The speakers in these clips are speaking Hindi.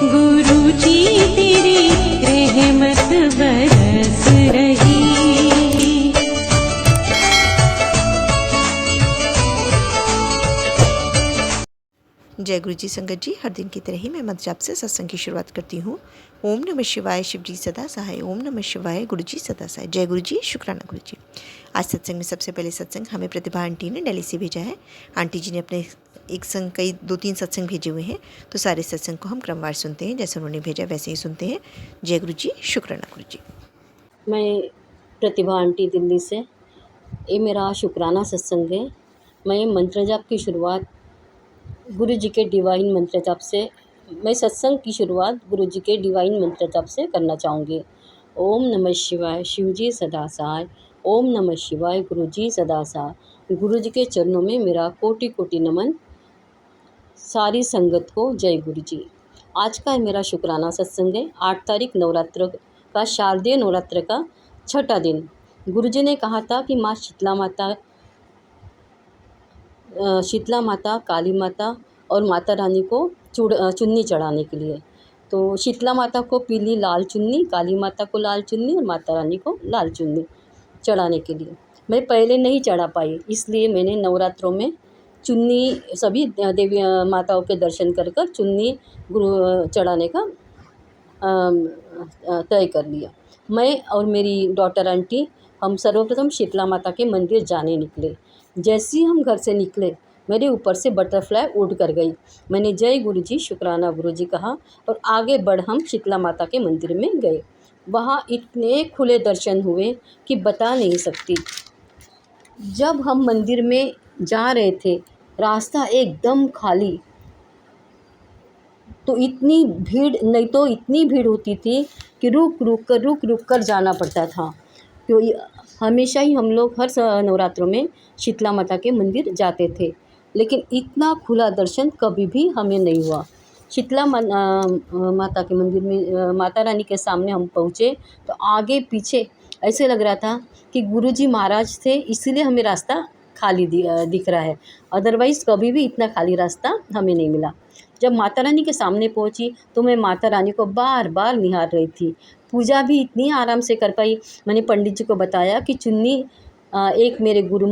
गुरु जी तेरी रहमत बरस रही। जय गुरु जी संगत जी, हर दिन की तरह ही मैं मंत्र जाप से सत्संग की शुरुआत करती हूँ। ओम नमः शिवाय, शिव जी सदा सहाय। ओम नमः शिवाय, गुरु जी सदा सहाय। जय गुरु जी, शुक्राना गुरु जी। आज सत्संग में सबसे पहले सत्संग हमें प्रतिभा आंटी ने दिल्ली से भेजा है। आंटी जी ने अपने एक संग कई 2-3 सत्संग भेजे हुए हैं, तो सारे सत्संग को हम क्रमवार सुनते हैं, जैसे उन्होंने भेजा वैसे ही सुनते हैं। जय गुरु जी, शुक्राना गुरु जी। मैं प्रतिभा आंटी दिल्ली से, ये मेरा शुक्राना सत्संग है। मैं मंत्र जाप की शुरुआत गुरु जी के डिवाइन मंत्र जाप से मैं सत्संग की शुरुआत गुरु जी के डिवाइन मंत्र जाप से करना चाहूँगी। ओम नमः शिवाय, शिव जी सदा सहाय। ओम नमः शिवाय, गुरु जी सदा सहाय। गुरु जी के चरणों में मेरा कोटि कोटि नमन। सारी संगत को जय गुरु जी। आज का मेरा शुक्राना सत्संग है। 8 तारीख नवरात्र का, शारदीय नवरात्र का छठा दिन। गुरु जी ने कहा था कि माँ शीतला माता, काली माता और माता रानी को चुन्नी चढ़ाने के लिए। तो शीतला माता को पीली लाल चुन्नी, काली माता को लाल चुन्नी और माता रानी को लाल चुन्नी चढ़ाने के लिए मैं पहले नहीं चढ़ा पाई, इसलिए मैंने नवरात्रों में चुन्नी सभी देवी माताओं के दर्शन कर कर चुन्नी चढ़ाने का तय कर लिया। मैं और मेरी डॉटर आंटी हम सर्वप्रथम शीतला माता के मंदिर जाने निकले। जैसे ही हम घर से निकले, मेरे ऊपर से बटरफ्लाई उड़ कर गई। मैंने जय गुरु जी, शुक्राना गुरु जी कहा और आगे बढ़ हम शीतला माता के मंदिर में गए। वहाँ इतने खुले दर्शन हुए कि बता नहीं सकती। जब हम मंदिर में जा रहे थे, रास्ता एकदम खाली, तो इतनी भीड़ नहीं तो इतनी भीड़ होती थी कि रुक कर जाना पड़ता था। क्योंकि हमेशा ही हम लोग हर नवरात्रों में शीतला माता के मंदिर जाते थे, लेकिन इतना खुला दर्शन कभी भी हमें नहीं हुआ। शीतला माता के मंदिर में माता रानी के सामने हम पहुँचे तो आगे पीछे ऐसे लग रहा था कि गुरुजी महाराज थे, इसीलिए हमें रास्ता खाली दिख रहा है। अदरवाइज़ कभी भी इतना खाली रास्ता हमें नहीं मिला। जब माता रानी के सामने पहुंची तो मैं माता रानी को बार बार निहार रही थी। पूजा भी इतनी आराम से कर पाई। मैंने पंडित जी को बताया कि चुन्नी एक मेरे गुरु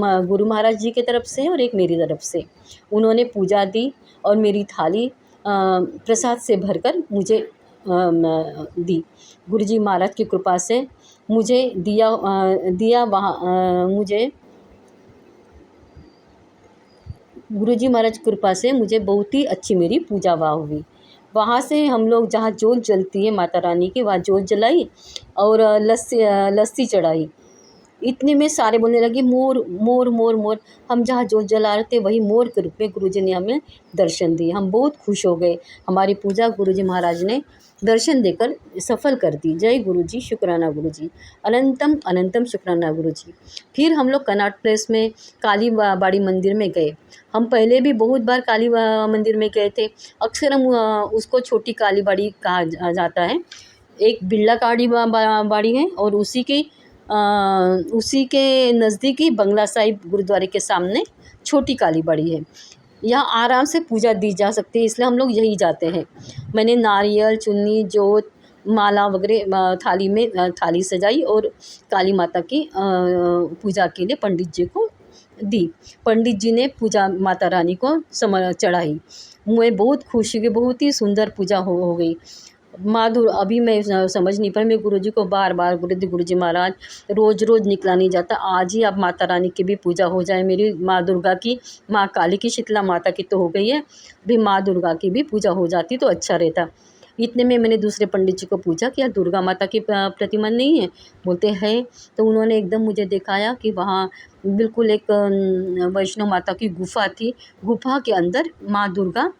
महाराज जी की तरफ से और एक मेरी तरफ से। उन्होंने पूजा दी और मेरी थाली प्रसाद से भरकर मुझे दी। गुरुजी महाराज की कृपा से मुझे दिया वहाँ मुझे गुरुजी महाराज की कृपा से मुझे बहुत ही अच्छी मेरी पूजा वहाँ हुई। वहाँ से हम लोग जहाँ जोत जलती है माता रानी की, वहाँ जोत जलाई और लस्सी चढ़ाई। इतने में सारे बोलने लगे मोर मोर मोर मोर। हम जहाँ जोत जला रहे थे वही मोर के रूप में गुरुजी ने हमें दर्शन दिए। हम बहुत खुश हो गए। हमारी पूजा गुरुजी महाराज ने दर्शन देकर सफल कर दी। जय गुरुजी, शुक्राना गुरुजी, अनंतम अनंतम शुक्राना गुरुजी। फिर हम लोग कनॉट प्लेस में काली बाड़ी मंदिर में गए। हम पहले भी बहुत बार काली मंदिर में गए थे। अक्सर हम उसको छोटी काली बाड़ी कहा जाता है। एक बिरला काली बाड़ी है और उसी के नज़दीक ही बंगला साहिब गुरुद्वारे के सामने छोटी काली बाड़ी है। यहाँ आराम से पूजा दी जा सकती है, इसलिए हम लोग यही जाते हैं। मैंने नारियल, चुन्नी, जोत, माला वगैरह थाली सजाई और काली माता की पूजा के लिए पंडित जी को दी। पंडित जी ने पूजा माता रानी को चढ़ाई। मैं बहुत खुश हुई, बहुत ही सुंदर पूजा हो गई। अभी मैं समझ नहीं पाई। मैं गुरुजी को बार बार गुरुजी महाराज रोज़ निकला नहीं जाता, आज ही अब माता रानी की भी पूजा हो जाए। मेरी माँ दुर्गा की, माँ काली की, शीतला माता की तो हो गई है, अभी माँ दुर्गा की भी पूजा हो जाती तो अच्छा रहता। इतने में मैंने दूसरे पंडित जी को पूछा कि यार दुर्गा माता की प्रतिमा नहीं है? बोलते हैं। तो उन्होंने एकदम मुझे दिखाया कि वहाँ बिल्कुल एक वैष्णो माता की गुफा थी। गुफा के अंदर माँ दुर्गा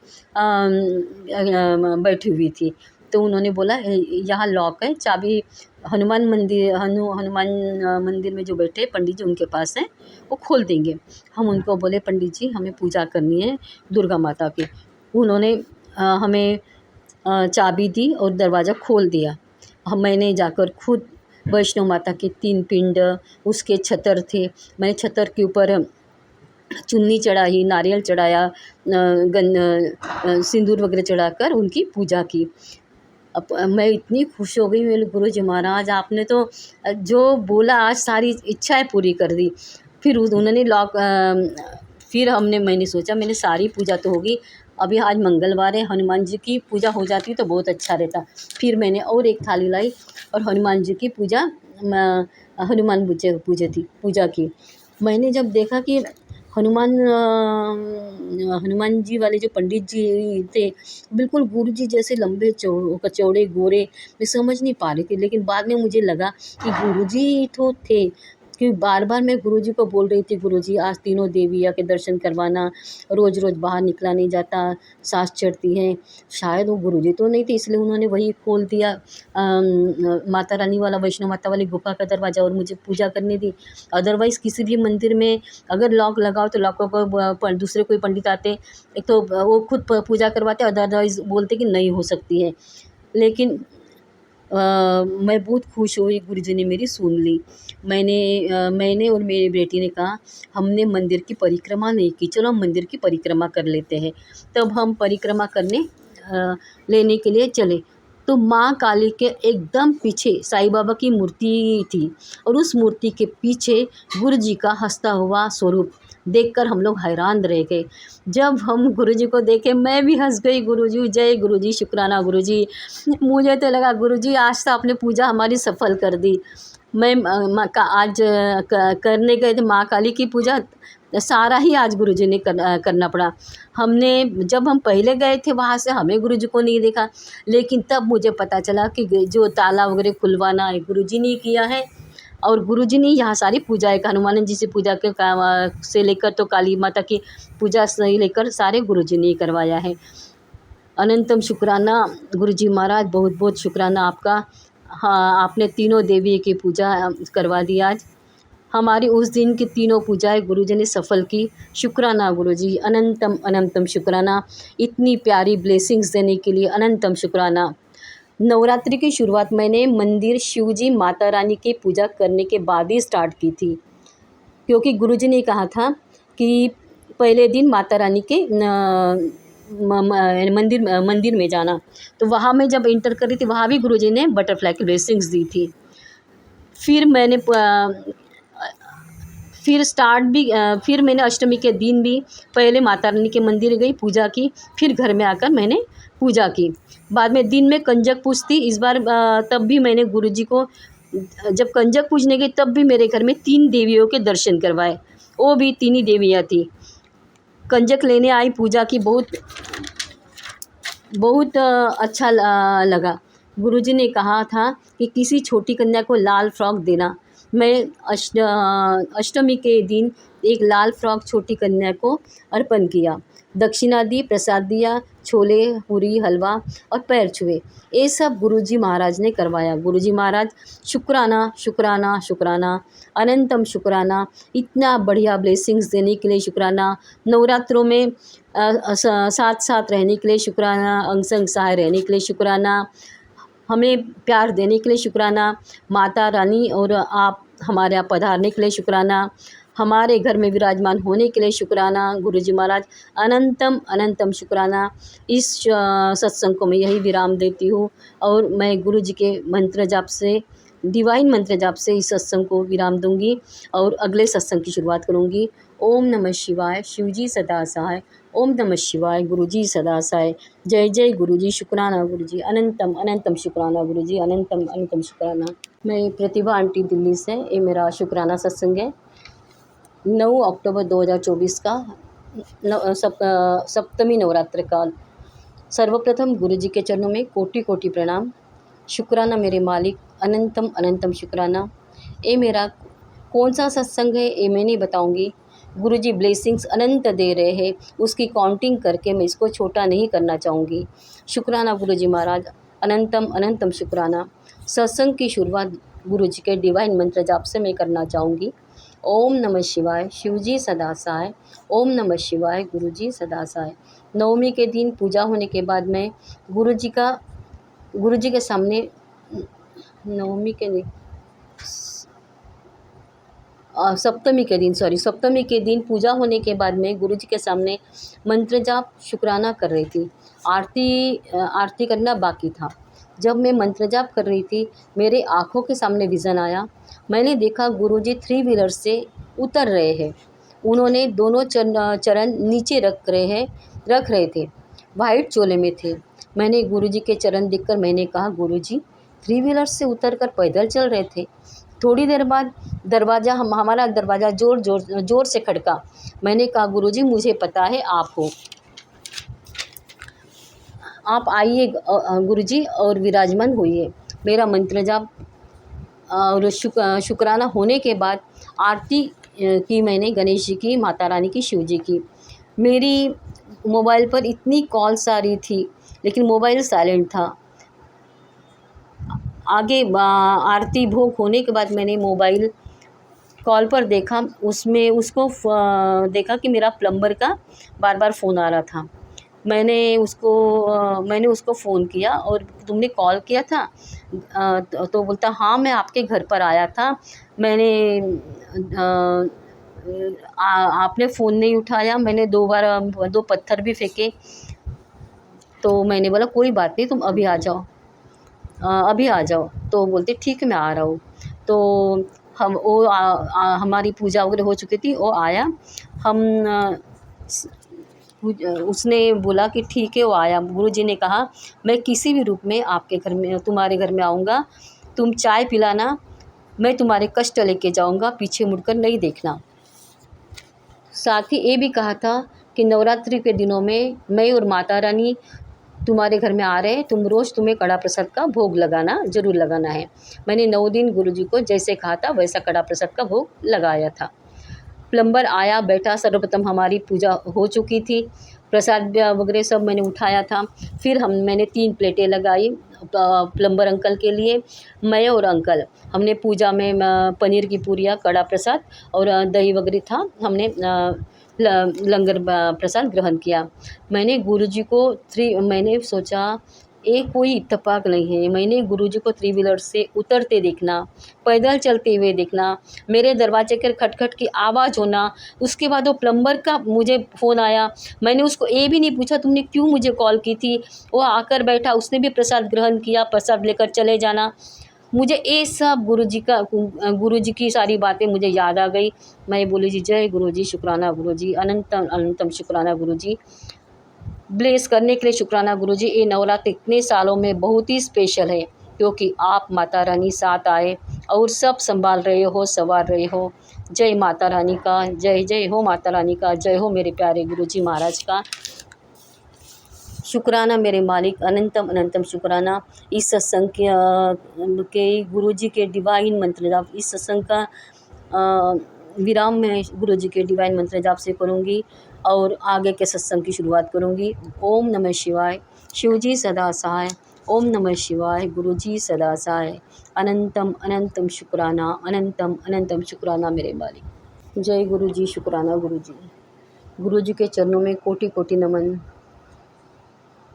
बैठी हुई थी। तो उन्होंने बोला यहाँ लॉक है, चाबी हनुमान मंदिर में जो बैठे पंडित जी उनके पास है, वो खोल देंगे। हम उनको बोले पंडित जी हमें पूजा करनी है दुर्गा माता की। उन्होंने हमें चाबी दी और दरवाज़ा खोल दिया। मैंने जाकर खुद वैष्णो माता के 3 पिंड, उसके छतर थे। मैंने छतर के ऊपर चुन्नी चढ़ाई, नारियल चढ़ाया, सिंदूर वगैरह चढ़ाकर उनकी पूजा की। अब मैं इतनी खुश हो गई, मैंने गुरुजी महाराज आपने तो जो बोला आज सारी इच्छाएं पूरी कर दी। फिर उन्होंने फिर मैंने सोचा मैंने सारी पूजा तो होगी, अभी आज मंगलवार है, हनुमान जी की पूजा हो जाती तो बहुत अच्छा रहता। फिर मैंने और एक थाली लाई और हनुमान जी की हनुमान पूजा की। मैंने जब देखा कि हनुमान जी वाले जो पंडित जी थे बिल्कुल गुरु जी जैसे लंबे चौड़े गोरे, मैं समझ नहीं पा रही थी। लेकिन बाद में मुझे लगा कि गुरु जी तो थे, कि बार बार मैं गुरु जी को बोल रही थी गुरु जी आज तीनों देविया के दर्शन करवाना, रोज़ रोज़ बाहर निकला नहीं जाता, सांस चढ़ती है। शायद वो गुरु जी तो नहीं थे, इसलिए उन्होंने वही खोल दिया माता रानी वाला, वैष्णो माता वाली गुफा का दरवाज़ा और मुझे पूजा करने दी। अदरवाइज़ किसी भी मंदिर में अगर लॉक लगाओ तो लॉक को दूसरे कोई पंडित आते, एक तो वो खुद पूजा करवाते, अदरवाइज़ बोलते कि नहीं हो सकती है। लेकिन मैं बहुत खुश हुई, गुरुजी ने मेरी सुन ली। मैंने और मेरी बेटी ने कहा हमने मंदिर की परिक्रमा नहीं की, चलो हम मंदिर की परिक्रमा कर लेते हैं। तब हम परिक्रमा लेने के लिए चले तो माँ काली के एकदम पीछे साईं बाबा की मूर्ति थी और उस मूर्ति के पीछे गुरुजी का हंसता हुआ स्वरूप देखकर हम लोग हैरान रह गए। जब हम गुरुजी को देखे मैं भी हंस गई, गुरुजी जय गुरुजी, शुक्राना गुरुजी। मुझे तो लगा गुरुजी आज तो आपने पूजा हमारी सफल कर दी। मैं आज करने गए थे माँ काली की पूजा, सारा ही आज गुरुजी ने करना पड़ा। जब हम पहले गए थे वहाँ से हमें गुरुजी को नहीं देखा, लेकिन तब मुझे पता चला कि जो ताला वगैरह खुलवाना है गुरुजी ने किया है और गुरुजी ने यहाँ सारी पूजाएं हनुमान जी से पूजा के से लेकर तो काली माता की पूजा से लेकर सारे गुरुजी ने करवाया है। अनंतम शुक्राना गुरुजी महाराज, बहुत बहुत शुक्राना आपका। हाँ, आपने तीनों देवी की पूजा करवा दी आज। हमारी उस दिन की तीनों पूजाएं गुरुजी ने सफल की। शुक्राना गुरुजी, अनंतम अनंतम शुक्राना, इतनी प्यारी ब्लेसिंग्स देने के लिए अनंतम शुक्राना। नवरात्रि की शुरुआत मैंने मंदिर शिवजी माता रानी की पूजा करने के बाद ही स्टार्ट की थी, क्योंकि गुरुजी ने कहा था कि पहले दिन माता रानी के मंदिर में जाना। तो वहाँ मैं जब इंटर कर रही थी वहाँ भी गुरुजी ने बटरफ्लाई की ब्लेसिंग्स दी थी। फिर मैंने अष्टमी के दिन भी पहले माता रानी के मंदिर गई, पूजा की, फिर घर में आकर मैंने पूजा की। बाद में दिन में कंजक पूज थी इस बार, तब भी मैंने गुरुजी को जब कंजक पूजने गई तब भी मेरे घर में 3 देवियों के दर्शन करवाए, वो भी 3 ही देवियाँ थी। कंजक लेने आई, पूजा की, बहुत अच्छा लगा। गुरुजी ने कहा था कि किसी छोटी कन्या को लाल फ्रॉक देना। मैं अष्टमी के दिन एक लाल फ्रॉक छोटी कन्या को अर्पण किया, दक्षिणा दी, प्रसाद दिया, छोले पूरी हलवा और पैर छुए। ये सब गुरुजी महाराज ने करवाया। गुरुजी महाराज शुक्राना शुक्राना शुक्राना, अनंतम शुक्राना, इतना बढ़िया ब्लेसिंग्स देने के लिए शुक्राना। नवरात्रों में साथ साथ रहने के लिए शुक्राना, अंग संग सहाय रहने के लिए शुक्राना, हमें प्यार देने के लिए शुक्राना, माता रानी और आप हमारे यहाँ पधारने के लिए शुक्राना, हमारे घर में विराजमान होने के लिए शुक्राना। गुरुजी महाराज अनंतम अनंतम शुक्राना। इस सत्संग को मैं यही विराम देती हूँ और मैं गुरुजी के मंत्र जाप से, डिवाइन मंत्र जाप से इस सत्संग को विराम दूंगी और अगले सत्संग की शुरुआत करूंगी। ओम नमः शिवाय, शिवजी सदा सहाय। ओम नमः शिवाय, गुरुजी सदा सहाय। जय जय गुरुजी, शुक्राना गुरुजी, अनंतम अनंतम शुक्राना गुरुजी, अनंतम अनंतम शुक्राना। मैं प्रतिभा आंटी दिल्ली से, ये मेरा शुक्राना सत्संग है। 9 अक्टूबर 2024 का सप्तमी नवरात्र काल। सर्वप्रथम गुरुजी के चरणों में कोटि कोटि प्रणाम। शुक्राना मेरे मालिक, अनंतम अनंतम शुक्राना। ये मेरा कौन सा सत्संग है ये मैं नहीं बताऊंगी। गुरुजी ब्लेसिंग्स अनंत दे रहे हैं, उसकी काउंटिंग करके मैं इसको छोटा नहीं करना चाहूँगी। शुक्राना गुरुजी महाराज, अनंतम अनंतम शुक्राना। सत्संग की शुरुआत गुरुजी के डिवाइन मंत्र जाप से मैं करना चाहूँगी। ओम नमः शिवाय, शिवजी सदा सहाय। ओम नमः शिवाय, गुरुजी सदा सहाय। नवमी के दिन पूजा होने के बाद मैं गुरुजी के सामने, नवमी के दिन सप्तमी के दिन पूजा होने के बाद में गुरुजी के सामने मंत्र जाप शुक्राना कर रही थी। आरती करना बाकी था। जब मैं मंत्र जाप कर रही थी, मेरे आँखों के सामने विज़न आया। मैंने देखा गुरुजी 3 व्हीलर से उतर रहे हैं। उन्होंने दोनों चरण नीचे रख रहे थे। वाइट चोले में थे। मैंने गुरुजी के चरण देखकर मैंने कहा, गुरुजी 3 व्हीलर से उतरकर पैदल चल रहे थे। थोड़ी देर बाद हमारा दरवाज़ा ज़ोर से खटका। मैंने कहा, गुरुजी मुझे पता है आप हो, आप आइए गुरुजी और विराजमान होइए। मेरा मंत्र जाप और शुक्राना होने के बाद आरती की मैंने गणेश जी की, माता रानी की, शिव जी की। मेरी मोबाइल पर इतनी कॉल्स आ रही थी लेकिन मोबाइल साइलेंट था। आगे आरती भोग होने के बाद मैंने मोबाइल कॉल पर देखा, देखा कि मेरा प्लम्बर का बार बार फ़ोन आ रहा था। मैंने उसको फ़ोन किया और तुमने कॉल किया था? तो बोलता, हाँ मैं आपके घर पर आया था। मैंने आपने फ़ोन नहीं उठाया। मैंने 2 बार 2 पत्थर भी फेंके। तो मैंने बोला कोई बात नहीं, तुम अभी आ जाओ, अभी आ जाओ। तो बोलते ठीक है मैं आ रहा हूँ। तो हमारी पूजा वगैरह हो चुकी थी। वो आया, उसने बोला कि ठीक है। वो आया। गुरुजी ने कहा, मैं किसी भी रूप में आपके घर में, तुम्हारे घर में आऊँगा, तुम चाय पिलाना, मैं तुम्हारे कष्ट लेके जाऊँगा, पीछे मुड़कर नहीं देखना। साथ ही ये भी कहा था कि नवरात्रि के दिनों में मैं और माता रानी तुम्हारे घर में आ रहे हैं, तुम्हें कड़ा प्रसाद का भोग लगाना, ज़रूर लगाना है। मैंने 9 दिन गुरुजी को जैसे कहा था वैसा कड़ा प्रसाद का भोग लगाया था। प्लम्बर आया, बैठा। सर्वप्रथम हमारी पूजा हो चुकी थी। प्रसाद वगैरह सब मैंने उठाया था। फिर मैंने 3 प्लेटें लगाई प्लम्बर अंकल के लिए। मैं और अंकल हमने पूजा में पनीर की पूरियाँ, कड़ा प्रसाद और दही वगैरह था, हमने लंगर प्रसाद ग्रहण किया। मैंने गुरुजी को मैंने सोचा ये कोई इत्तेफाक नहीं है। मैंने गुरुजी को 3 व्हीलर से उतरते देखना, पैदल चलते हुए देखना, मेरे दरवाजे के खटखट की आवाज़ होना। उसके बाद वो प्लम्बर का मुझे फ़ोन आया। मैंने उसको ये भी नहीं पूछा तुमने क्यों मुझे कॉल की थी। वो आकर बैठा, उसने भी प्रसाद ग्रहण किया, प्रसाद लेकर चले जाना। मुझे ये सब गुरुजी की सारी बातें मुझे याद आ गई। मैं बोली जी, जय गुरुजी, शुक्राना गुरुजी, अनंतम अनंतम शुक्राना गुरुजी, ब्लेस करने के लिए शुक्राना गुरुजी। ये नवरात्र इतने सालों में बहुत ही स्पेशल है क्योंकि आप माता रानी साथ आए और सब संभाल रहे हो, संवार रहे हो। जय माता रानी का, जय जय हो माता रानी का, जय हो मेरे प्यारे गुरुजी महाराज का। शुक्राना मेरे मालिक, अनंतम अनंतम शुक्राना। इस सत्संग के गुरुजी के डिवाइन मंत्र जाप, इस सत्संग का विराम मैं गुरुजी के डिवाइन मंत्र जाप से करूँगी और आगे के सत्संग की शुरुआत करूँगी। ओम नमः शिवाय, शिवजी सदा सहाय। ओम नमः शिवाय, गुरुजी सदा सहाय। अनंतम अनंतम शुक्राना, अनंतम अनंतम शुक्राना मेरे मालिक। जय गुरुजी, शुक्राना गुरुजी। गुरुजी के चरणों में कोटि कोटि नमन।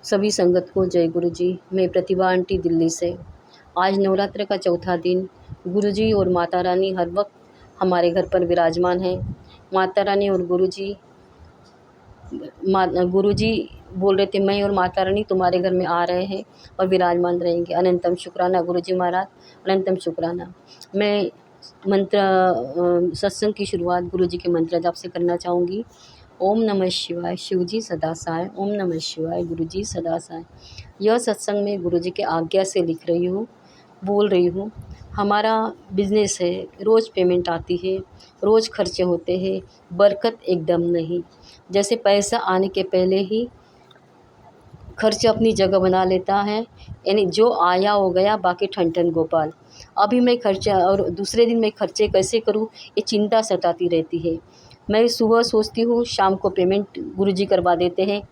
सभी संगत को जय गुरुजी। मैं प्रतिभा आंटी, दिल्ली से। आज नवरात्र का चौथा दिन। गुरुजी और माता रानी हर वक्त हमारे घर पर विराजमान हैं। माता रानी और गुरुजी बोल रहे थे, मैं और माता रानी तुम्हारे घर में आ रहे हैं और विराजमान रहेंगे। अनंतम शुक्राना गुरुजी महाराज, अनंतम शुक्राना। मैं सत्संग की शुरुआत गुरुजी के मंत्र जाप से करना चाहूँगी। ओम नमः शिवाय, शिवजी सदा सहाय। ओम नमः शिवाय, गुरुजी सदा सहाय। यह सत्संग में गुरुजी के आज्ञा से लिख रही हूँ, बोल रही हूँ। हमारा बिजनेस है, रोज़ पेमेंट आती है, रोज़ खर्चे होते हैं, बरकत एकदम नहीं। जैसे पैसा आने के पहले ही खर्च अपनी जगह बना लेता है, यानी जो आया हो गया, बाकी ठन ठन गोपाल। अभी मैं खर्चा और दूसरे दिन मैं खर्चे कैसे करूँ, ये चिंता सताती रहती है। मैं सुबह सोचती हूँ, शाम को पेमेंट गुरुजी करवा देते हैं,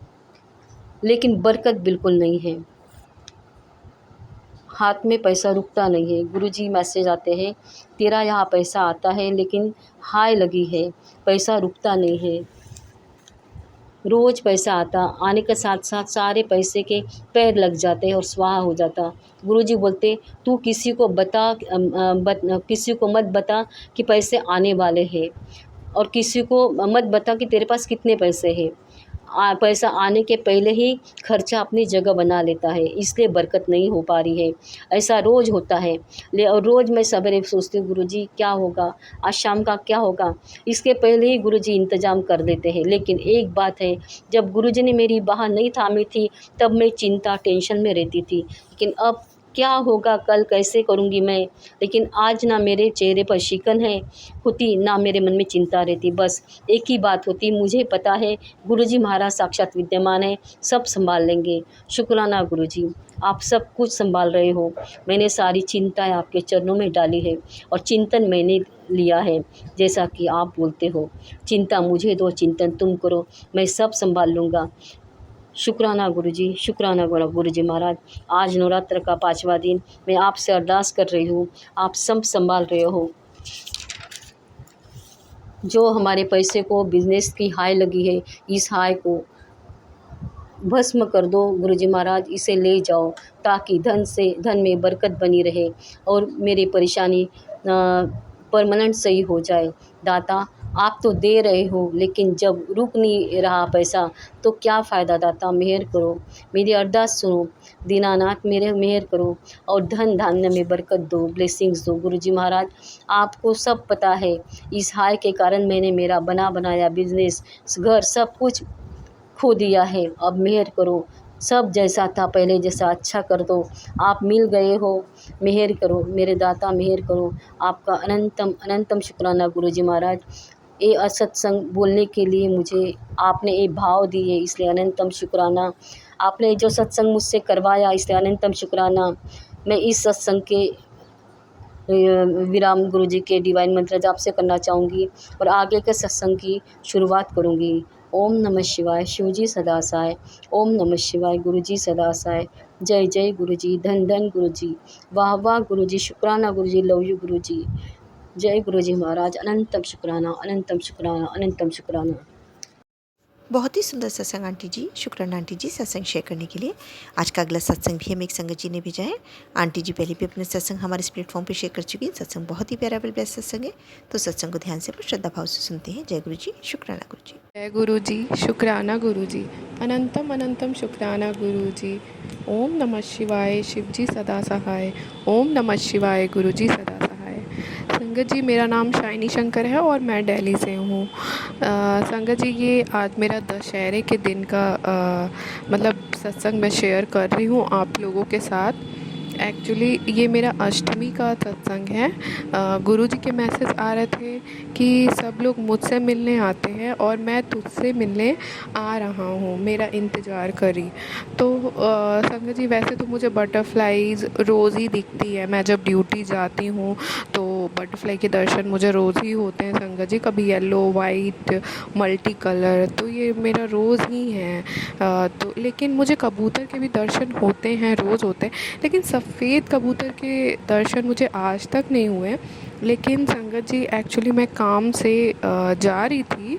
लेकिन बरकत बिल्कुल नहीं है। हाथ में पैसा रुकता नहीं है। गुरुजी मैसेज आते हैं, तेरा यहाँ पैसा आता है लेकिन हाय लगी है, पैसा रुकता नहीं है। रोज़ पैसा आता, आने के साथ साथ सारे पैसे के पैर लग जाते और स्वाहा हो जाता। गुरुजी बोलते तू किसी को किसी को मत बता कि पैसे आने वाले हैं, और किसी को मत बता कि तेरे पास कितने पैसे हैं। पैसा आने के पहले ही खर्चा अपनी जगह बना लेता है, इसलिए बरकत नहीं हो पा रही है। ऐसा रोज़ होता है। और रोज़ मैं सवेरे सोचती हूँ गुरुजी क्या होगा, आज शाम का क्या होगा, इसके पहले ही गुरुजी इंतज़ाम कर देते हैं। लेकिन एक बात है, जब गुरुजी ने मेरी बाह नहीं थामी थी तब मैं चिंता टेंशन में रहती थी, लेकिन अब क्या होगा, कल कैसे करूँगी मैं। लेकिन आज ना मेरे चेहरे पर शिकन है होती, ना मेरे मन में चिंता रहती। बस एक ही बात होती, मुझे पता है गुरुजी महाराज साक्षात विद्यमान है, सब संभाल लेंगे। शुक्राना गुरुजी, आप सब कुछ संभाल रहे हो। मैंने सारी चिंताएं आपके चरणों में डाली है और चिंतन मैंने लिया है, जैसा कि आप बोलते हो, चिंता मुझे दो, चिंतन तुम करो, मैं सब संभाल लूँगा। शुक्राना गुरुजी, शुक्राना गुरुजी महाराज। आज नवरात्र का 5वां दिन मैं आपसे अरदास कर रही हूँ, आप सब संभाल रहे हो। जो हमारे पैसे को बिज़नेस की हाय लगी है, इस हाय को भस्म कर दो गुरुजी महाराज, इसे ले जाओ ताकि धन में बरकत बनी रहे और मेरी परेशानी परमानेंट सही हो जाए। दाता आप तो दे रहे हो, लेकिन जब रुक नहीं रहा पैसा तो क्या फ़ायदा। दाता मेहर करो, मेरी अरदास सुनो, दीनानाथ मेरे मेहर करो और धन धान्य में बरकत दो, ब्लेसिंग्स दो गुरुजी महाराज। आपको सब पता है, इस हाय के कारण मैंने मेरा बना बनाया बिजनेस, घर सब कुछ खो दिया है। अब मेहर करो, सब जैसा था पहले जैसा अच्छा कर दो। आप मिल गए हो, मेहर करो मेरे दाता, मेहर करो। आपका अनंतम अनंतम शुक्राना गुरुजी महाराज। ये असत्संग बोलने के लिए मुझे आपने ये भाव दिए, इसलिए अनंतम शुक्राना। आपने जो सत्संग मुझसे करवाया, इसलिए अनंतम शुक्राना। मैं इस सत्संग के विराम गुरुजी के डिवाइन मंत्र जाप से करना चाहूँगी और आगे के सत्संग की शुरुआत करूँगी। ओम नमः शिवाय, शिवजी सदा सहाय। ओम नमः शिवाय, गुरुजी सदा सहाय। जय जय गुरुजी, धन धन गुरुजी, वाह वाह गुरुजी, शुक्राना गुरुजी, लव यू गुरुजी। जय गुरुजी महाराज, अनंतम शुक्राना, अनंतम शुक्राना, अनंतम शुक्राना। बहुत ही सुंदर सत्संग आंटी जी, शुक्राना आंटी जी सत्संग शेयर करने के लिए। आज का अगला सत्संग भी हमें एक संगत जी ने भेजा है। आंटी जी पहले भी अपने सत्संग हमारे इस प्लेटफॉर्म पे शेयर कर चुकी हैं। सत्संग बहुत ही प्यारा बेस्ट सत्संग है, तो सत्संग को ध्यान से और श्रद्धा भाव से सुनते हैं। जय गुरु जी, शुक्राना गुरु जी। जय गुरु जी, शुक्राना गुरु जी, अनंतम अनंतम शुक्राना गुरु जी। ओम नमः शिवाय, शिवजी सदा सहाय। ओम नमः शिवाय, गुरु जी सदा सहाय। संगत जी, मेरा नाम शाइनी शंकर है और मैं दिल्ली से हूँ। संगत जी, ये आज मेरा दशहरे के दिन का मतलब सत्संग मैं शेयर कर रही हूँ आप लोगों के साथ। एक्चुअली ये मेरा अष्टमी का सत्संग है। गुरुजी के मैसेज आ रहे थे कि सब लोग मुझसे मिलने आते हैं और मैं तुझसे मिलने आ रहा हूँ, मेरा इंतज़ार करी। तो संगत जी, वैसे तो मुझे बटरफ्लाईज़ रोज़ ही दिखती है। मैं जब ड्यूटी जाती हूँ तो बटरफ्लाई के दर्शन मुझे रोज़ ही होते हैं संगत जी, कभी येलो वाइट मल्टी कलर, तो ये मेरा रोज़ ही है। तो लेकिन मुझे कबूतर के भी दर्शन होते हैं, रोज़ होते हैं, लेकिन सफ़ेद कबूतर के दर्शन मुझे आज तक नहीं हुए। लेकिन संगत जी, एक्चुअली मैं काम से जा रही थी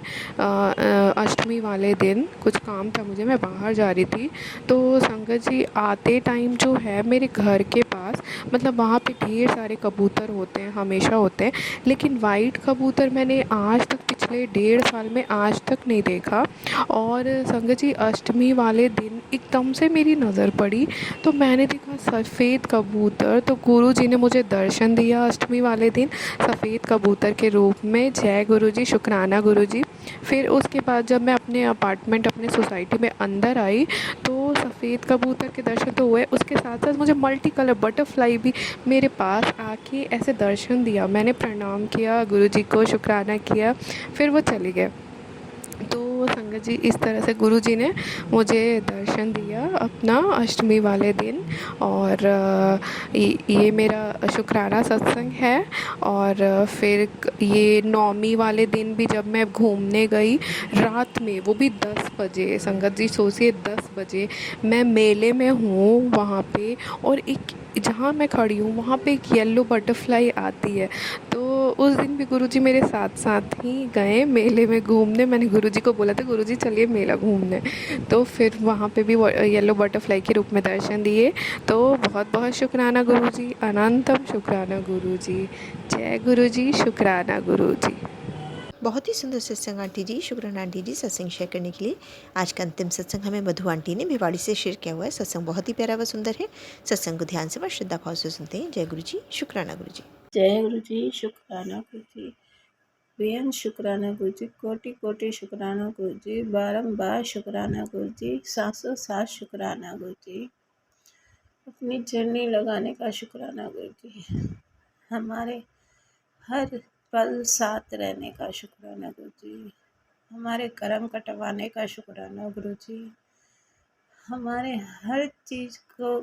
अष्टमी वाले दिन, कुछ काम था मुझे, मैं बाहर जा रही थी। तो संगत जी, आते टाइम जो है मेरे घर के पास, मतलब वहाँ पे ढेर सारे कबूतर होते हैं, हमेशा होते हैं, लेकिन वाइट कबूतर मैंने आज तक पिछले 1.5 साल में आज तक नहीं देखा। और संगत जी, अष्टमी वाले दिन एकदम से मेरी नज़र पड़ी तो मैंने देखा सफ़ेद कबूतर। तो गुरु जी ने मुझे दर्शन दिया अष्टमी वाले दिन सफ़ेद कबूतर के रूप में। जय गुरु जी, शुक्राना गुरु जी। फिर उसके बाद जब मैं अपने अपार्टमेंट, अपने सोसाइटी में अंदर आई तो सफ़ेद कबूतर के दर्शन तो हुए, उसके साथ साथ मुझे मल्टी कलर बटरफ्लाई भी मेरे पास आके ऐसे दर्शन दिया। मैंने प्रणाम किया गुरु जी को, शुक्राना किया, फिर वो चले गए। तो संगत जी, इस तरह से गुरु जी ने मुझे दर्शन दिया अपना अष्टमी वाले दिन। और ये मेरा शुक्राना सत्संग है। और फिर ये नौमी वाले दिन भी जब मैं घूमने गई रात में, वो भी 10 बजे, संगत जी सोचिए 10 बजे मैं मेले में हूँ वहाँ पे, और एक जहाँ मैं खड़ी हूँ वहाँ पे एक येलो बटरफ्लाई आती है। तो उस दिन भी गुरुजी मेरे साथ साथ ही गए मेले में घूमने। मैंने गुरुजी को बोला था गुरुजी चलिए मेला घूमने, तो फिर वहाँ पे भी येलो बटरफ्लाई के रूप में दर्शन दिए। तो बहुत बहुत शुक्राना गुरुजी, अनंतम शुक्राना गुरुजी। जय गुरुजी, शुक्राना गुरुजी। बहुत ही सुंदर सत्संग आंटी जी, शुक्राना आंटी जी सत्संग शेयर करने के लिए। आज का अंतिम सत्संग हमें मधु आंटी ने भिवाड़ी से शेयर किया हुआ है। सत्संग बहुत ही प्यारा व सुंदर है। सत्संग को ध्यान से व श्रद्धा भाव से सुनते हैं। जय गुरु जी, शुक्राना गुरु जी। जय गुरु जी, शुक्राना गुरु जी, बेअंत शुक्राना गुरु जी, कोटि कोटि शुक्राना गुरु जी, बारंबार शुक्राना गुरु जी, 707 शुक्राना गुरु जी, अपनी जर्नी लगाने का शुक्राना गुरु जी, हमारे हर पल साथ रहने का शुक्राना गुरु जी, हमारे कर्म कटवाने का शुक्राना गुरु जी, हमारे हर चीज़ को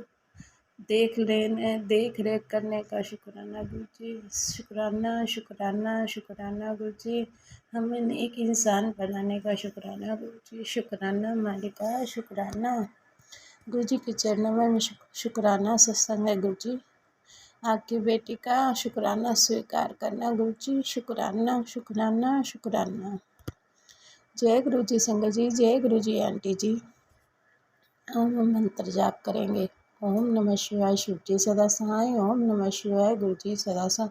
देख रेख करने का शुक्राना गुरु जी, शुक्राना शुक्राना शुक्राना गुरु जी, हमें नेक इंसान बनाने का शुक्राना गुरु जी, शुक्राना मालिका, शुक्राना गुरु जी के चरणों में शुक्राना सत्संग है गुरु जी, आपकी बेटी का शुक्राना स्वीकार करना गुरु जी, शुक्राना शुक्राना शुक्राना। जय गुरु जी संगत जी, जय गुरु जी आंटी जी। हम मंत्र जाप करेंगे। ओम नमः शिवाय शिव जी सदा सहाय, ओम नमः शिवाय गुरु जी सदा सहाय,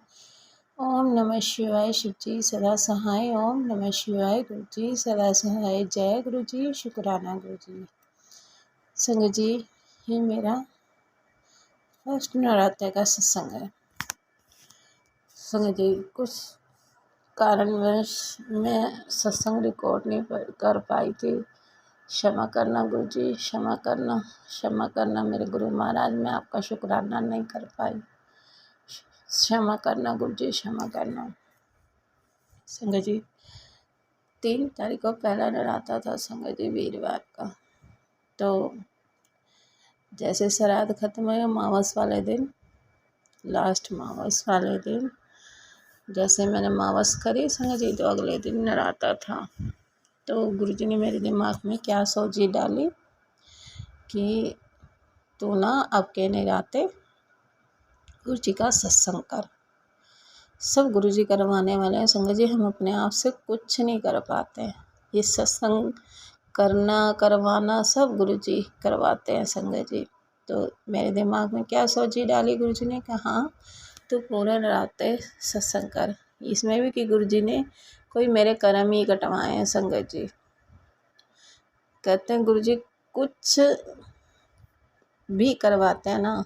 ओम नमः शिवाय शिव जी सदा सहाय, ओम नमः शिवाय गुरु जी सदा सहाय। जय गुरु जी, शुक्राना गुरु जी। संगत जी, ये मेरा फर्स्ट नवरात्र का सत्संग है। संगत जी, कुछ कारणवश मैं सत्संग रिकॉर्ड नहीं कर पाई थी। क्षमा करना गुरु जी, क्षमा करना, क्षमा करना मेरे गुरु महाराज, मैं आपका शुक्राना नहीं कर पाई। क्षमा करना गुरु जी, क्षमा करना। संगत जी, 3 तारीख को पहला नराता था संगत जी, वीरवार का। तो जैसे श्राद्ध खत्म हुआ अमावस वाले दिन, लास्ट अमावस वाले दिन जैसे मैंने अमावस करी संगत जी, तो अगले दिन नराता था। तो गुरुजी ने मेरे दिमाग में क्या सोची डाली कि तू ना अब के नराते गुरुजी का सत्संग कर। सब गुरुजी करवाने वाले हैं संगत जी, हम अपने आप से कुछ नहीं कर पाते। ये सत्संग करना करवाना सब गुरुजी करवाते हैं संगत जी। तो मेरे दिमाग में क्या सोची डाली गुरुजी ने, कहा हाँ तो पूरे नराते सत्संग कर। इसमें भी कि गुरुजी ने कोई मेरे कर्म ही कटवाए हैं संगत जी। कहते हैं गुरुजी कुछ भी करवाते हैं ना,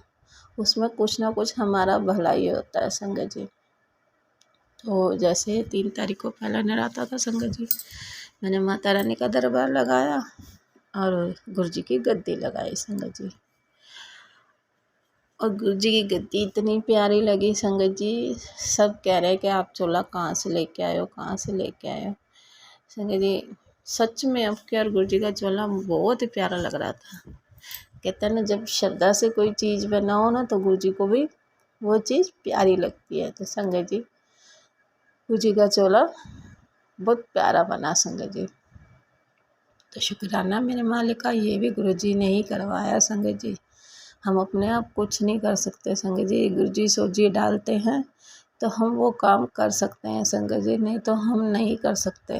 उसमें कुछ ना कुछ हमारा भला ही होता है संगत जी। तो जैसे 3 तारीख को पहला नराता था संगत जी, मैंने माता रानी का दरबार लगाया और गुरुजी की गद्दी लगाई संगत जी। और गुरुजी की गद्दी इतनी प्यारी लगी संगत जी, सब कह रहे हैं कि आप चोला कहाँ से लेके आए हो, कहाँ से लेके आए हो। संगत जी सच में आपके और गुरुजी का चोला बहुत ही प्यारा लग रहा था। कहते हैं ना, जब श्रद्धा से कोई चीज़ बनाओ ना तो गुरुजी को भी वो चीज़ प्यारी लगती है। तो संगत जी गुरुजी का चोला बहुत प्यारा बना संगत जी। तो शुक्राना मेरे मालिक का, ये भी गुरुजी ने ही करवाया संगत जी। हम अपने आप कुछ नहीं कर सकते संगत जी, गुरुजी सोची डालते हैं तो हम वो काम कर सकते हैं संगत जी, नहीं तो हम नहीं कर सकते।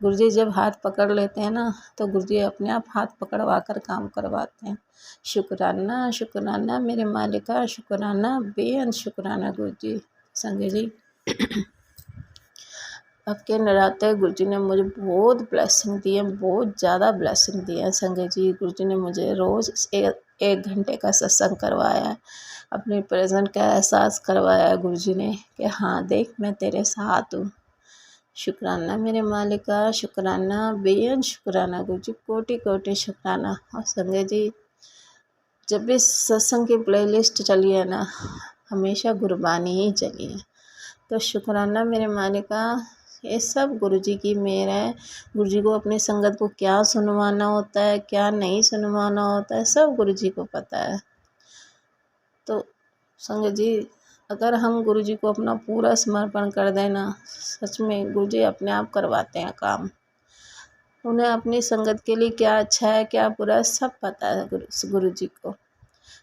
गुरुजी जब हाथ पकड़ लेते हैं ना तो गुरुजी अपने आप हाथ पकड़वा कर काम करवाते हैं। शुक्राना शुक्राना मेरे मालिक का, शुक्राना बेअंत शुक्राना गुरुजी। संगत जी अब के नराते गुरुजी ने मुझे बहुत ब्लेसिंग दी है, बहुत ज़्यादा ब्लेसिंग दी है संगत जी। गुरुजी ने मुझे रोज़ 1 घंटे का सत्संग करवाया, अपनी प्रेजेंट का एहसास करवाया गुरुजी ने कि हाँ देख मैं तेरे साथ हूँ। शुक्राना मेरे मालिक का, शुक्राना बेअंत शुक्राना गुरुजी, कोटि कोटि शुक्राना। और संगत जी जब भी सत्संग की प्लेलिस्ट चली है ना, हमेशा गुरबानी ही चली है। तो शुक्राना मेरे मालिक का, ये सब गुरुजी की मेहर है। गुरुजी को अपनी संगत को क्या सुनवाना होता है, क्या नहीं सुनवाना होता है, सब गुरुजी को पता है। तो संगत जी अगर हम गुरुजी को अपना पूरा समर्पण कर देना, सच में गुरुजी अपने आप करवाते हैं काम। उन्हें अपनी संगत के लिए क्या अच्छा है क्या बुरा है सब पता है गुरुजी को।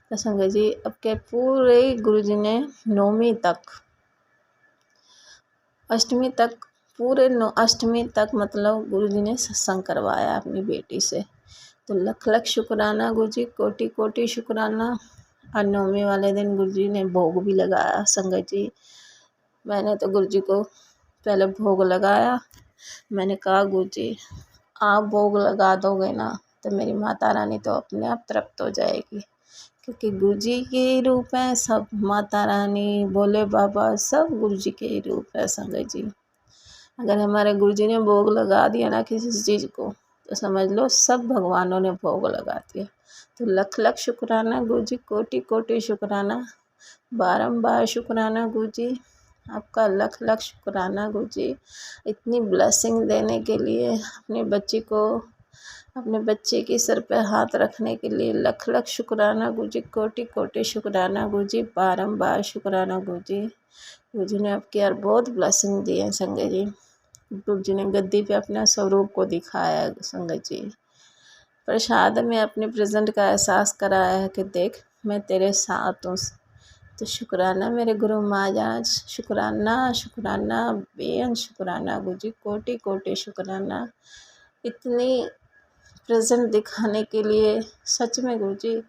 तो संगत जी अब के पूरे गुरुजी ने 9वीं तक अष्टमी तक पूरे 9 अष्टमी तक मतलब गुरुजी ने सत्संग करवाया अपनी बेटी से। तो लख लख शुक्राना गुरुजी, कोटि कोटि शुक्राना। और नवमी वाले दिन गुरुजी ने भोग भी लगाया संगत जी। मैंने तो गुरुजी को पहले भोग लगाया। मैंने कहा गुरुजी आप भोग लगा दोगे ना तो मेरी माता रानी तो अपने आप तृप्त हो जाएगी, क्योंकि गुरुजी के ही रूप हैं सब। माता रानी, भोले बाबा सब गुरुजी के ही रूप है संगत जी। अगर हमारे गुरुजी ने भोग लगा दिया ना किसी चीज़ को तो समझ लो सब भगवानों ने भोग लगा दिया। तो लख लख शुक्राना गुरुजी, कोटि कोटि शुक्राना, बारंबार शुक्राना गुरुजी, आपका लख लख शुक्राना गुरुजी। इतनी ब्लेसिंग देने के लिए, अपने बच्चे के सर पे हाथ रखने के लिए लख लख शुक्राना गुरुजी, कोटि कोटि शुक्राना गुरुजी, बारंबार शुक्राना गुरुजी। गुरुजी ने आपकी यार बहुत ब्लेसिंग दी है संगत जी। गुरुजी ने गद्दी पे अपने स्वरूप को दिखाया है संगत जी। प्रसाद में अपने प्रेजेंट का एहसास कराया है कि देख मैं तेरे साथ हूँ। तो शुक्राना मेरे गुरु महाराज, शुक्राना शुक्राना बेअन शुक्राना गुरुजी, कोटि कोटि शुक्राना। इतनी प्रेजेंट दिखाने के लिए सच में गुरुजी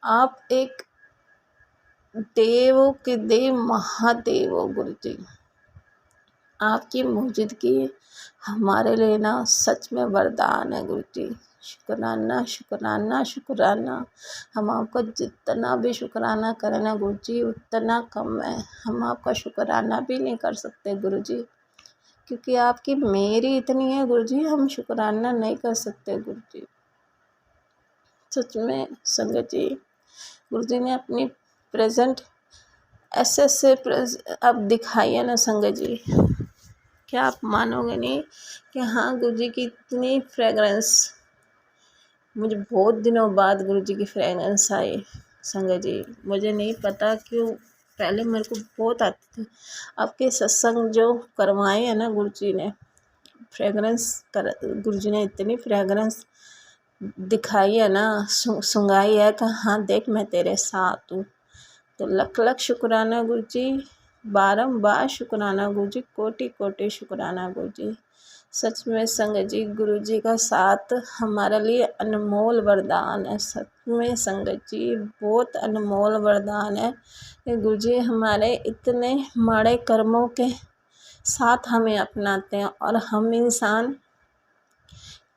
आप एक देवों के देव महादेव हो गुरुजी। आपकी मौजूदगी हमारे लिए ना सच में वरदान है गुरुजी। शुक्राना शुक्राना शुक्राना। हम आपका जितना भी शुक्राना करें ना गुरुजी उतना कम है। हम आपका शुक्राना भी नहीं कर सकते गुरुजी, क्योंकि आपकी मेहरी इतनी है गुरुजी, हम शुक्राना नहीं कर सकते गुरुजी। सच में संगत जी गुरुजी ने अपनी प्रेजेंट ऐसे अब दिखाई है ना संगत जी, क्या आप मानोगे नहीं कि हाँ गुरुजी की इतनी फ्रेगरेंस। मुझे बहुत दिनों बाद गुरुजी की फ्रेगरेंस आई संगत जी। मुझे नहीं पता क्यों, पहले मेरे को बहुत आती थी। आपके सत्संग जो करवाए हैं ना गुरुजी ने, गुरुजी ने इतनी फ्रेगरेंस दिखाई है ना, सुंगाई है कि हाँ देख मैं तेरे साथ हूँ। तो लख लख शुक्राना गुरुजी, बारंबार शुक्राना गुरुजी, कोटि कोटि शुक्राना गुरुजी। सच में संगत जी गुरुजी का साथ हमारे लिए अनमोल वरदान है। सच में संगत जी बहुत अनमोल वरदान है कि गुरुजी हमारे इतने माड़े कर्मों के साथ हमें अपनाते हैं, और हम इंसान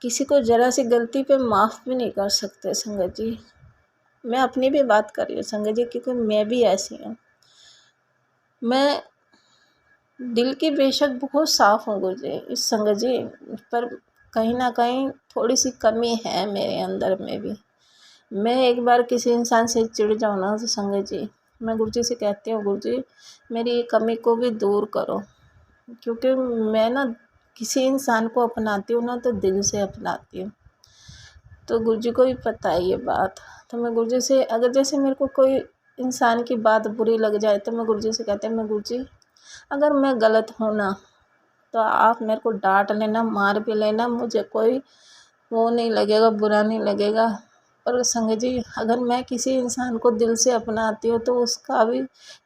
किसी को ज़रा सी गलती पे माफ़ भी नहीं कर सकते संगत जी। मैं अपनी भी बात कर रही हूँ संगत जी, क्योंकि मैं भी ऐसी हूँ। मैं दिल की बेशक बहुत साफ़ हूँ गुरुजी इस संगत जी, पर कहीं ना कहीं थोड़ी सी कमी है मेरे अंदर में भी। मैं एक बार किसी इंसान से चिढ़ जाऊँ ना तो संगत जी मैं गुरुजी से कहती हूँ गुरुजी मेरी ये कमी को भी दूर करो, क्योंकि मैं ना किसी इंसान को अपनाती हूँ ना तो दिल से अपनाती हूँ। तो गुरुजी को भी पता है ये बात। तो मैं गुरुजी से, अगर जैसे मेरे को कोई इंसान की बात बुरी लग जाए तो मैं गुरुजी से कहती हूँ, मैं गुरुजी अगर मैं गलत हूँ ना तो आप मेरे को डांट लेना, मार भी लेना, मुझे कोई वो नहीं लगेगा, बुरा नहीं लगेगा। पर संगत जी अगर मैं किसी इंसान को दिल से अपनाती हूँ तो उसका भी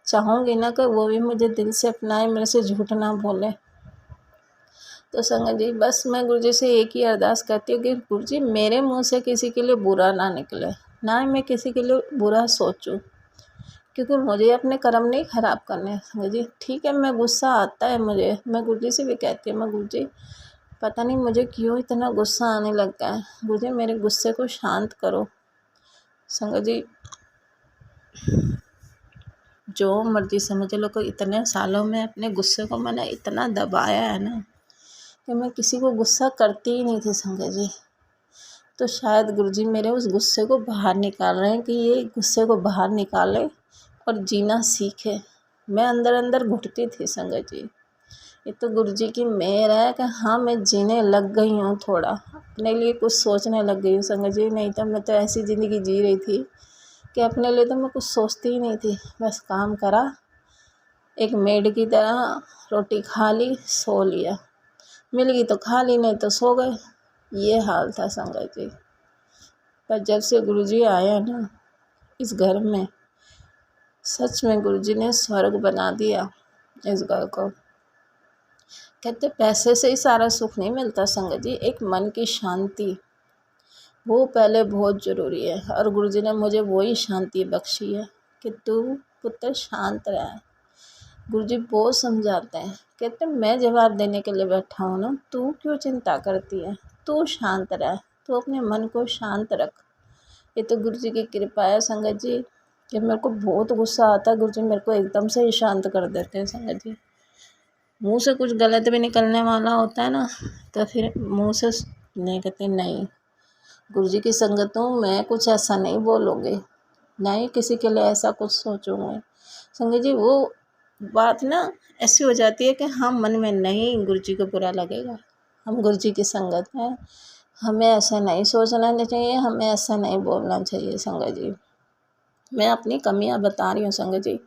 चाहूँगी ना कि वो भी मुझे दिल से अपनाए, मेरे से झूठ ना बोले। तो संगत जी बस मैं गुरुजी से एक ही अरदास करती हूँ कि गुरुजी मेरे मुंह से किसी के लिए बुरा ना निकले, ना ही मैं किसी के लिए बुरा सोचूं, क्योंकि मुझे अपने कर्म नहीं ख़राब करने। संगत जी ठीक है मैं गुस्सा आता है मुझे, मैं गुरुजी से भी कहती हूँ, मैं गुरुजी पता नहीं मुझे क्यों इतना गुस्सा आने लगता है, गुरुजी मेरे गुस्से को शांत करो। संगत जी जो मर्जी समझ लो कि इतने सालों में अपने गुस्से को मैंने इतना दबाया है ना कि मैं किसी को गुस्सा करती ही नहीं थी संगत जी। तो शायद गुरुजी मेरे उस गुस्से को बाहर निकाल रहे हैं कि ये गुस्से को बाहर निकाले और जीना सीखे। मैं अंदर अंदर घुटती थी संगत जी, ये तो गुरुजी की मेहर है कि हाँ मैं जीने लग गई हूँ, थोड़ा अपने लिए कुछ सोचने लग गई हूँ संगत जी। नहीं तो मैं तो ऐसी ज़िंदगी जी रही थी कि अपने लिए तो मैं कुछ सोचती ही नहीं थी, बस काम करा, एक मेड की तरह रोटी खा ली, सो लिया, मिल गई तो खा ली, नहीं तो सो गए, ये हाल था संगत जी। पर जब से गुरुजी आया ना इस घर में, सच में गुरुजी ने स्वर्ग बना दिया इस घर को। कहते पैसे से ही सारा सुख नहीं मिलता संगत जी, एक मन की शांति वो पहले बहुत ज़रूरी है। और गुरुजी ने मुझे वही शांति बख्शी है कि तू पुत्र शांत रह। गुरुजी बहुत समझाते हैं, कहते मैं जवाब देने के लिए बैठा हूँ ना, तू क्यों चिंता करती है, तू शांत रह, तू अपने मन को शांत रख। ये तो गुरुजी की कृपा है संगत जी कि मेरे को बहुत गुस्सा आता है, गुरुजी मेरे को एकदम से ही शांत कर देते हैं संगत जी। मुंह से कुछ गलत भी निकलने वाला होता है ना, तो फिर मुंह से नहीं कहते नहीं, गुरुजी की संगतों मैं कुछ ऐसा नहीं बोलूँगी, ना ही किसी के लिए ऐसा कुछ सोचूंगी। संगत जी वो बात ना ऐसी हो जाती है कि हम मन में नहीं, गुरुजी को बुरा लगेगा, हम गुरुजी की संगत हैं, हमें ऐसा नहीं सोचना चाहिए, हमें ऐसा नहीं बोलना चाहिए। संगत जी मैं अपनी कमियां बता रही हूँ संगत जी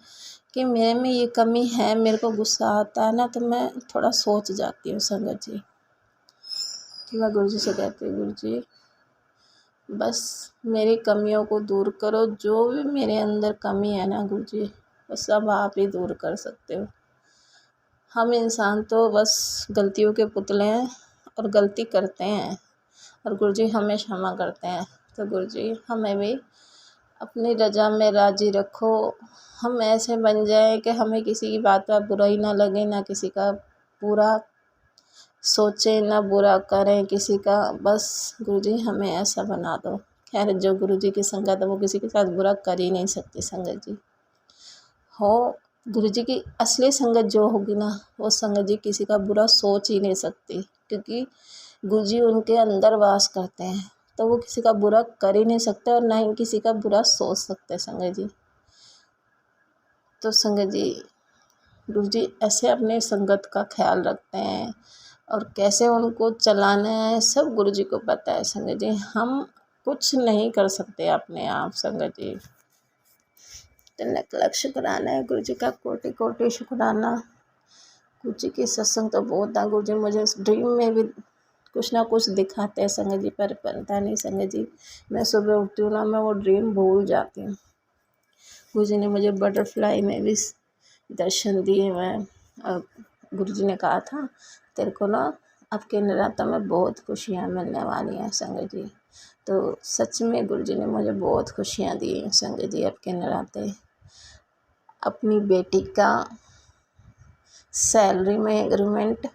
कि मेरे में ये कमी है, मेरे को गुस्सा आता है ना तो मैं थोड़ा सोच जाती हूँ संगत जी। कि मैं गुरुजी से कहती हूँ, गुरुजी बस मेरी कमियों को दूर करो, जो भी मेरे अंदर कमी है ना गुरुजी वो सब आप ही दूर कर सकते हो। हम इंसान तो बस गलतियों के पुतले हैं और गलती करते हैं, और गुरुजी हमें क्षमा करते हैं। तो गुरुजी हमें भी अपनी रजा में राजी रखो, हम ऐसे बन जाए कि हमें किसी की बात पर बुरा ही ना लगे, ना किसी का बुरा सोचें, ना बुरा करें किसी का, बस गुरुजी हमें ऐसा बना दो। खैर जो गुरुजी की संगत है वो किसी के साथ बुरा कर ही नहीं सकती संगत जी। हो गुरुजी की असली संगत जो होगी ना, वो संगत जी किसी का बुरा सोच ही नहीं सकती, क्योंकि गुरुजी उनके अंदर वास करते हैं, तो वो किसी का बुरा कर ही नहीं सकते और ना ही किसी का बुरा सोच सकते संगत जी। तो संगत जी गुरुजी ऐसे अपने संगत का ख्याल रखते हैं और कैसे उनको चलाना है सब गुरुजी को पता है संगत जी। हम कुछ नहीं कर सकते अपने आप संगत जी। तो लाख लाख शुक्राना है गुरुजी का, कोटि कोटि शुक्राना। गुरुजी की सत्संग तो बहुत है, गुरुजी मुझे ड्रीम में भी कुछ ना कुछ दिखाते हैं संगत जी, पर पता नहीं संगत जी मैं सुबह उठती हूँ ना मैं वो ड्रीम भूल जाती हूँ। गुरुजी ने मुझे बटरफ्लाई में भी दर्शन दिए मैं, और गुरुजी ने कहा था तेरे को ना अब के नराते में बहुत खुशियाँ मिलने वाली हैं संगत जी। तो सच में गुरुजी ने मुझे बहुत खुशियाँ दी हैं संगत जी। अब के नराते अपनी बेटी का सैलरी में एग्रीमेंट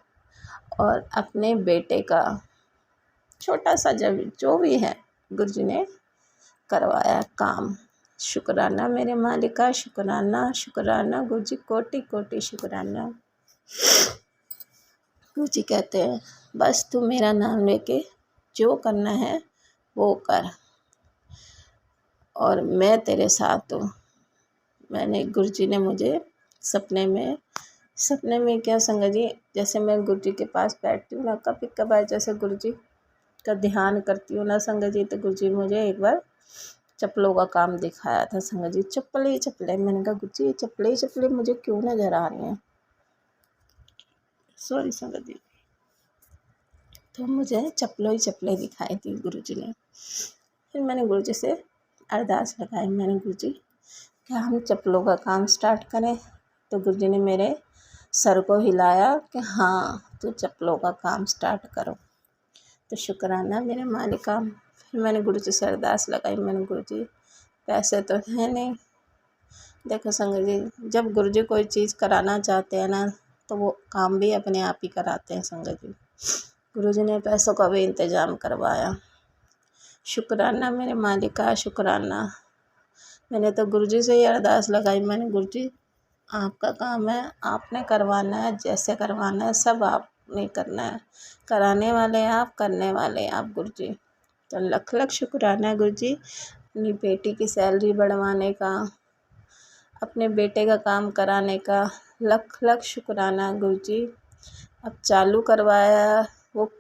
और अपने बेटे का छोटा सा जो भी है गुरुजी ने करवाया काम। शुक्राना मेरे मालिका, शुक्राना शुक्राना गुरुजी, कोटि कोटि शुक्राना। गुरुजी कहते हैं बस तू मेरा नाम लेके जो करना है वो कर और मैं तेरे साथ हूँ। मैंने गुरुजी ने मुझे सपने में क्या संगत जी, जैसे मैं गुरुजी के पास बैठती हूँ ना कभी कभार, जैसे गुरुजी का ध्यान करती हूँ ना संगत जी, तो गुरुजी मुझे एक बार चप्पलों का काम दिखाया था संगत जी। चप्पल ही चप्पलें, मैंने कहा गुरुजी ये चप्पलें ही चप्पलें मुझे क्यों नजर आ रही हैं, सॉरी संगत जी। तो मुझे चप्पलों ही चप्पलें दिखाई थी गुरुजी ने। फिर मैंने गुरुजी से अरदास लगाई, मैंने गुरुजी क्या हम चप्पलों का काम स्टार्ट करें। तो गुरुजी ने मेरे सर को हिलाया कि हाँ तू चप्पलों का काम स्टार्ट करो। तो शुक्राना मेरे मालिका। फिर मैंने गुरुजी से अरदास लगाई, मैंने गुरुजी पैसे तो है नहीं, देखो संगत जी जब गुरुजी कोई चीज़ कराना चाहते हैं ना तो वो काम भी अपने आप ही कराते हैं संगत जी। गुरुजी ने पैसों का भी इंतज़ाम करवाया। शुक्राना मेरे मालिका, शुक्राना। मैंने तो गुरुजी से ही अरदास लगाई, मैंने गुरुजी आपका काम है, आपने करवाना है, जैसे करवाना है सब आपने करना है, कराने वाले आप, करने वाले आप गुरुजी। तो लख लख शुक्राना गुरुजी, अपनी बेटी की सैलरी बढ़वाने का, अपने बेटे का काम कराने का लख लख शुक्राना गुरुजी। अब चालू करवाया, वो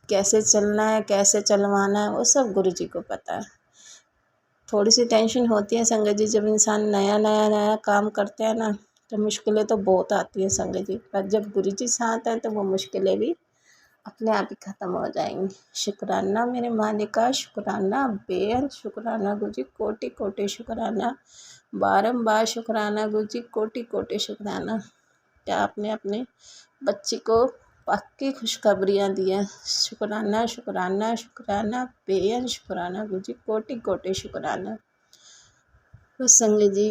कैसे चलना है कैसे चलवाना है वो सब गुरुजी को पता है। थोड़ी सी टेंशन होती है संगत जी, जब इंसान नया काम करते हैं ना तो मुश्किलें तो बहुत आती हैं संगत जी, पर जब गुरुजी साथ हैं तो वो मुश्किलें भी अपने आप ही ख़त्म हो जाएंगी। शुक्राना मेरे मालिका, शुक्राना बेअंत शुक्राना गुरुजी, कोटि कोटि शुक्राना, बारंबार शुक्राना गुरुजी, कोटि कोटि शुक्राना। क्या आपने अपने बच्ची को पक्की खुशखबरियाँ दी हैं। शुक्राना शुक्राना शुक्राना बेअद शुक्राना गुरु जी, कोटि कोटि शुक्राना। तो संगत जी,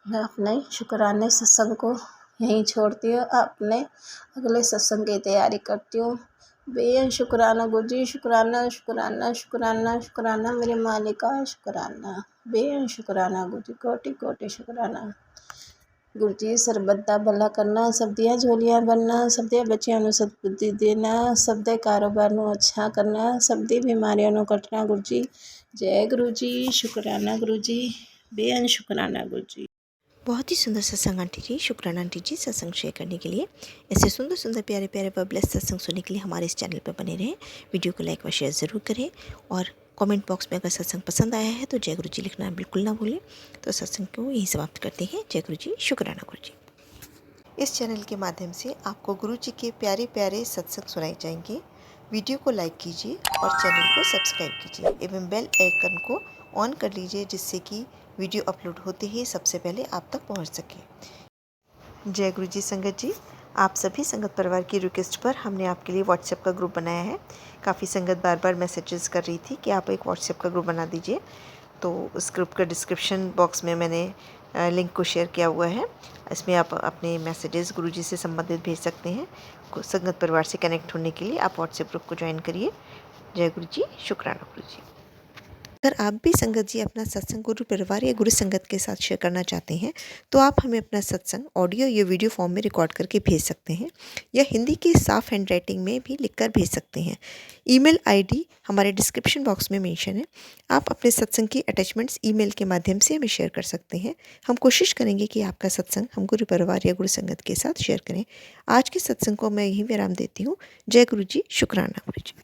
मैं अपने शुक्राने सत्संग को यहीं छोड़ती हूँ, अपने अगले सत्संग की तैयारी करती हूँ। बेअद शुक्राना गुरु जी, शुक्राना शुक्राना शुक्राना शुक्राना मेरे मालिका, शुक्राना बेअद शुक्राना गुरु जी, कोटि कोटि शुक्राना। गुरु जी, सरबत दा भला करना, सब दियां झोलियां बनना, सब दे बच्चियां नूं सद्बुद्धि देना, सब दे कारोबार नूं अच्छा करना, सब दी बीमारियां नूं कटना गुरु जी। जय गुरु जी, शुक्राना गुरु जी, बेअद शुक्राना गुरु जी। बहुत ही सुंदर सत्संग आंटी जी, शुक्राना आंटी जी सत्संग शेयर करने के लिए। ऐसे सुंदर सुंदर प्यारे प्यारे व ब्लेस्ड सत्संग सुनने के लिए हमारे इस चैनल पर बने रहें। वीडियो को लाइक व शेयर ज़रूर करें और कमेंट बॉक्स में अगर सत्संग पसंद आया है तो जय गुरु जी लिखना बिल्कुल ना भूलें। तो सत्संग को यहीं समाप्त करते हैं। जय गुरु जी, शुक्राना गुरु जी। इस चैनल के माध्यम से आपको गुरु जी के प्यारे प्यारे सत्संग सुनाए जाएंगे। वीडियो को लाइक कीजिए और चैनल को सब्सक्राइब कीजिए एवं बेल आइकन को ऑन कर लीजिए, जिससे कि वीडियो अपलोड होते ही सबसे पहले आप तक पहुंच सके। जय गुरु जी संगत जी, आप सभी संगत परिवार की रिक्वेस्ट पर हमने आपके लिए व्हाट्सएप का ग्रुप बनाया है। काफ़ी संगत बार बार मैसेजेस कर रही थी कि आप एक व्हाट्सएप का ग्रुप बना दीजिए, तो उस ग्रुप का डिस्क्रिप्शन बॉक्स में मैंने लिंक को शेयर किया हुआ है। इसमें आप अपने मैसेजेस गुरुजी से संबंधित भेज सकते हैं। संगत परिवार से कनेक्ट होने के लिए आप व्हाट्सएप ग्रुप को ज्वाइन करिए। जय गुरु जी, शुक्राना गुरु जी। अगर आप भी संगत जी अपना सत्संग गुरु परिवार या गुरु संगत के साथ शेयर करना चाहते हैं तो आप हमें अपना सत्संग ऑडियो या वीडियो फॉर्म में रिकॉर्ड करके भेज सकते हैं या हिंदी की साफ हैंड राइटिंग में भी लिखकर भेज सकते हैं। ईमेल आईडी हमारे डिस्क्रिप्शन बॉक्स में मेंशन है। आप अपने सत्संग की अटैचमेंट्स ईमेल के माध्यम से हमें शेयर कर सकते हैं। हम कोशिश करेंगे कि आपका सत्संग हम गुरु परिवार या गुरु संगत के साथ शेयर करें। आज के सत्संग को मैं यहीं विराम देती हूँ। जय गुरु जी, शुक्राना गुरु जी।